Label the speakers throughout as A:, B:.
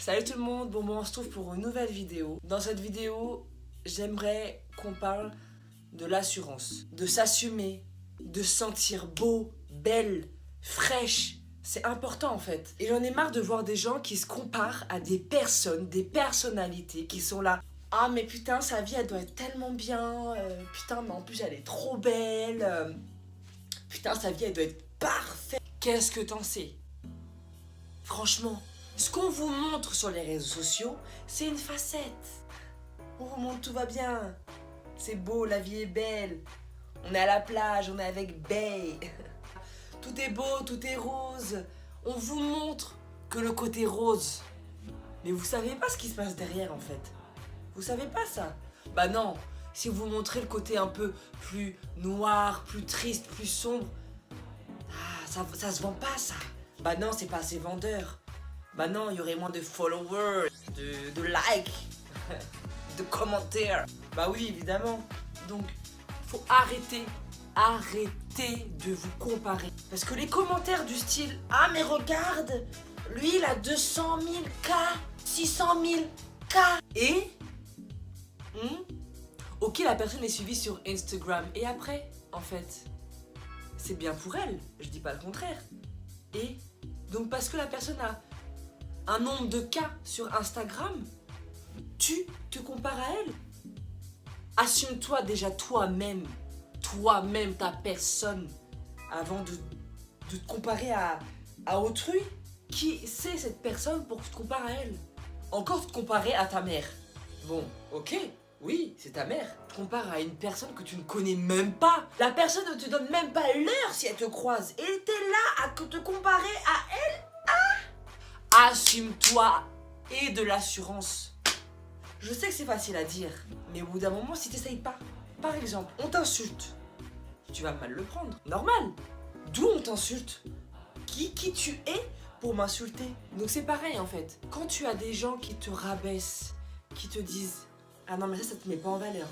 A: Salut tout le monde, bon on se retrouve pour une nouvelle vidéo. Dans cette vidéo, j'aimerais qu'on parle de l'assurance, de s'assumer, de se sentir beau, belle, fraîche. C'est important en fait. Et j'en ai marre de voir des gens qui se comparent à des personnes, des personnalités qui sont là. Ah mais putain, sa vie elle doit être tellement bien, putain mais en plus elle est trop belle, putain sa vie elle doit être parfaite. Qu'est-ce que t'en sais? Franchement, ce qu'on vous montre sur les réseaux sociaux, c'est une facette. On vous montre tout va bien. C'est beau, la vie est belle. On est à la plage, on est avec Bay. Tout est beau, tout est rose. On vous montre que le côté rose. Mais vous savez pas ce qui se passe derrière en fait. Vous savez pas ça? Bah non, si vous montrez le côté un peu plus noir, plus triste, plus sombre, ça se vend pas ça. Bah non, c'est pas assez vendeur. Bah non, il y aurait moins de followers, de likes, de commentaires. Bah oui, évidemment. Donc, faut arrêter de vous comparer. Parce que les commentaires du style « Ah mais regarde, lui il a 200 000 K, 600 000 K. » Et ok, la personne est suivie sur Instagram. Et après, en fait, c'est bien pour elle. Je dis pas le contraire. Et donc parce que la personne a un nombre de cas sur Instagram, tu te compares à elle. Assume-toi déjà toi-même, ta personne, avant de te comparer à autrui. Qui c'est cette personne pour que tu te compares à elle? Encore te comparer à ta mère. Bon, ok, oui, c'est ta mère. Tu te compares à une personne que tu ne connais même pas. La personne ne te donne même pas l'heure si elle te croise. Et t'es là à te comparer à elle. Assume-toi et de l'assurance. Je sais que c'est facile à dire, mais au bout d'un moment, si t'essayes pas, par exemple, on t'insulte, tu vas mal le prendre. Normal. D'où on t'insulte? Qui tu es pour m'insulter? Donc c'est pareil en fait. Quand tu as des gens qui te rabaissent, qui te disent « Ah non mais ça te met pas en valeur.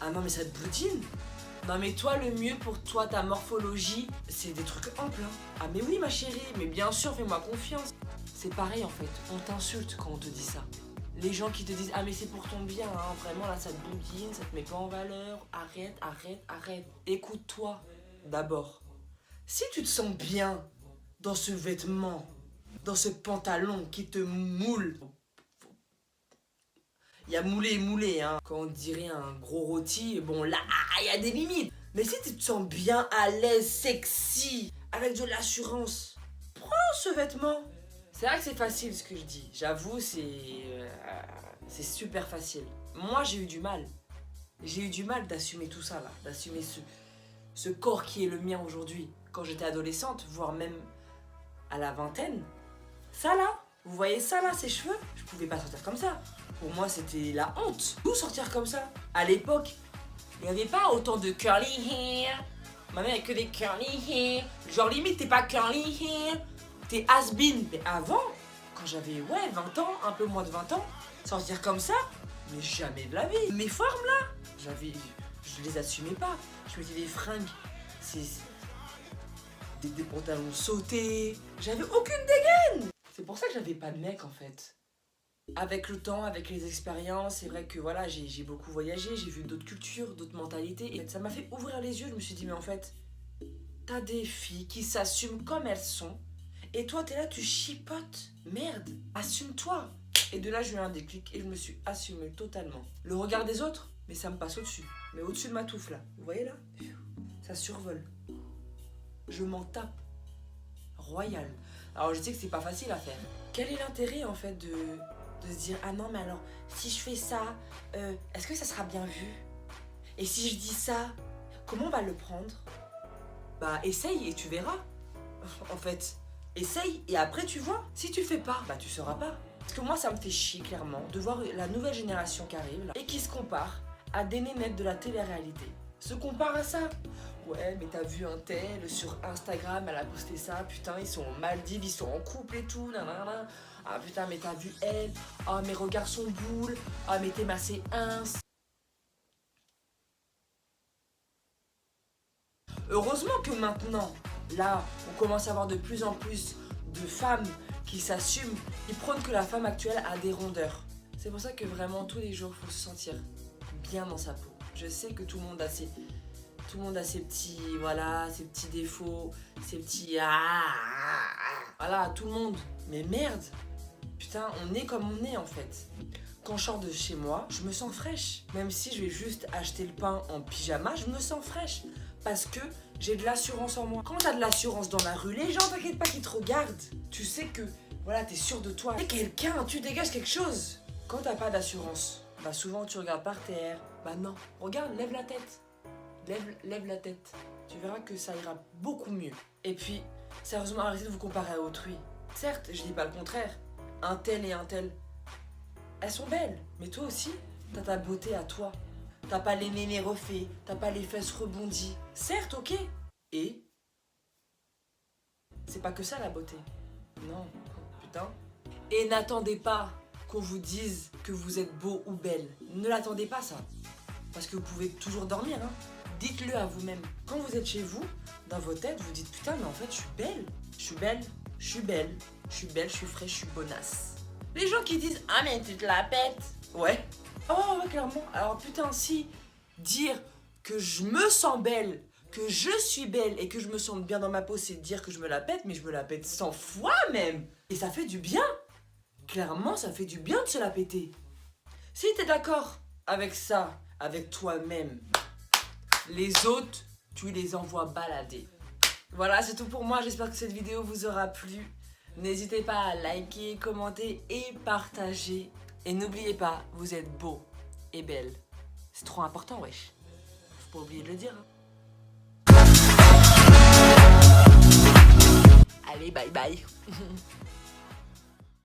A: Ah non mais ça te boudine. Non mais toi le mieux pour toi, ta morphologie, c'est des trucs amples. Ah mais oui ma chérie, mais bien sûr fais-moi confiance. » C'est pareil en fait, on t'insulte quand on te dit ça. Les gens qui te disent « Ah mais c'est pour ton bien, hein, vraiment là ça te boudine, ça te met pas en valeur, arrête. » Écoute-toi d'abord. Si tu te sens bien dans ce vêtement, dans ce pantalon qui te moule, il y a moulé et moulé, hein. Quand on dirait un gros rôti, bon là, il y a des limites. Mais si tu te sens bien à l'aise, sexy, avec de l'assurance, prends ce vêtement. C'est vrai que c'est facile ce que je dis, j'avoue c'est super facile. Moi j'ai eu du mal. J'ai eu du mal d'assumer tout ça là, d'assumer ce corps qui est le mien aujourd'hui. Quand j'étais adolescente, voire même à la vingtaine. Ça là, vous voyez ça là, ces cheveux? Je pouvais pas sortir comme ça. Pour moi c'était la honte. D'où sortir comme ça? À l'époque, il n'y avait pas autant de curly hair. Maintenant il n'y a que des curly hair. Genre limite t'es pas curly hair, t'es has-been. Mais avant, quand j'avais 20 ans, un peu moins de 20 ans, sortir comme ça, mais jamais de la vie. Mes formes là, je les assumais pas. Je mettais des fringues, des pantalons sautés. J'avais aucune dégaine. C'est pour ça que j'avais pas de mec en fait. Avec le temps, avec les expériences, c'est vrai que voilà, j'ai beaucoup voyagé, j'ai vu d'autres cultures, d'autres mentalités. Et ça m'a fait ouvrir les yeux, je me suis dit mais en fait, t'as des filles qui s'assument comme elles sont. Et toi t'es là, tu chipotes. Merde, assume-toi. Et de là j'ai eu un déclic et je me suis assumée totalement. Le regard des autres, mais ça me passe au-dessus. Mais au-dessus de ma touffe là, vous voyez là? Ça survole. Je m'en tape. Royal. Alors je sais que c'est pas facile à faire. Quel est l'intérêt en fait de se dire ah non mais alors si je fais ça, est-ce que ça sera bien vu? Et si je dis ça, comment on va le prendre? Bah essaye et tu verras. En fait, essaye et après tu vois. Si tu fais pas, bah tu sauras pas. Parce que moi ça me fait chier clairement de voir la nouvelle génération qui arrive là, et qui se compare à des nénettes de la télé-réalité. Se compare à ça. Ouais mais t'as vu un tel sur Instagram, elle a posté ça, putain ils sont en Maldives, ils sont en couple et tout, nanana. Ah putain mais t'as vu elle, ah mais regarde son boule, ah mais t'es massé ins. Heureusement que maintenant, là, on commence à avoir de plus en plus de femmes qui s'assument, qui prônent que la femme actuelle a des rondeurs. C'est pour ça que vraiment tous les jours, il faut se sentir bien dans sa peau. Je sais que tout le monde a ses petits, voilà, ses petits défauts, ses petits voilà, tout le monde. Mais merde, putain, on est comme on est en fait. Quand je sors de chez moi, je me sens fraîche. Même si je vais juste acheter le pain en pyjama, je me sens fraîche. Parce que j'ai de l'assurance en moi. Quand t'as de l'assurance dans la rue, les gens, t'inquiète pas qu'ils te regardent. Tu sais que, voilà, t'es sûr de toi. T'es quelqu'un, tu dégages quelque chose. Quand t'as pas d'assurance, bah souvent tu regardes par terre. Bah non, regarde, lève la tête. Lève la tête. Tu verras que ça ira beaucoup mieux. Et puis, sérieusement, arrêtez de vous comparer à autrui. Certes, je dis pas le contraire. Un tel et un tel, elles sont belles. Mais toi aussi, t'as ta beauté à toi. T'as pas les mémés refaits, t'as pas les fesses rebondies. Certes, ok. Et c'est pas que ça la beauté. Non, putain. Et n'attendez pas qu'on vous dise que vous êtes beau ou belle. Ne l'attendez pas ça. Parce que vous pouvez toujours dormir, hein. Dites-le à vous-même. Quand vous êtes chez vous, dans vos têtes, vous dites putain, mais en fait, je suis belle. Je suis belle, je suis belle, je suis belle, je suis fraîche, je suis bonasse. Les gens qui disent ah, mais tu te la pètes. Ouais. Oh, ouais, clairement. Alors, putain, si dire que je me sens belle, que je suis belle et que je me sens bien dans ma peau, c'est dire que je me la pète, mais je me la pète 100 fois même. Et ça fait du bien. Clairement, ça fait du bien de se la péter. Si t'es d'accord avec ça, avec toi-même, les autres, tu les envoies balader. Voilà, c'est tout pour moi. J'espère que cette vidéo vous aura plu. N'hésitez pas à liker, commenter et partager. Et n'oubliez pas, vous êtes beau et belle. C'est trop important, wesh. Faut pas oublier de le dire. Hein. Allez, bye bye.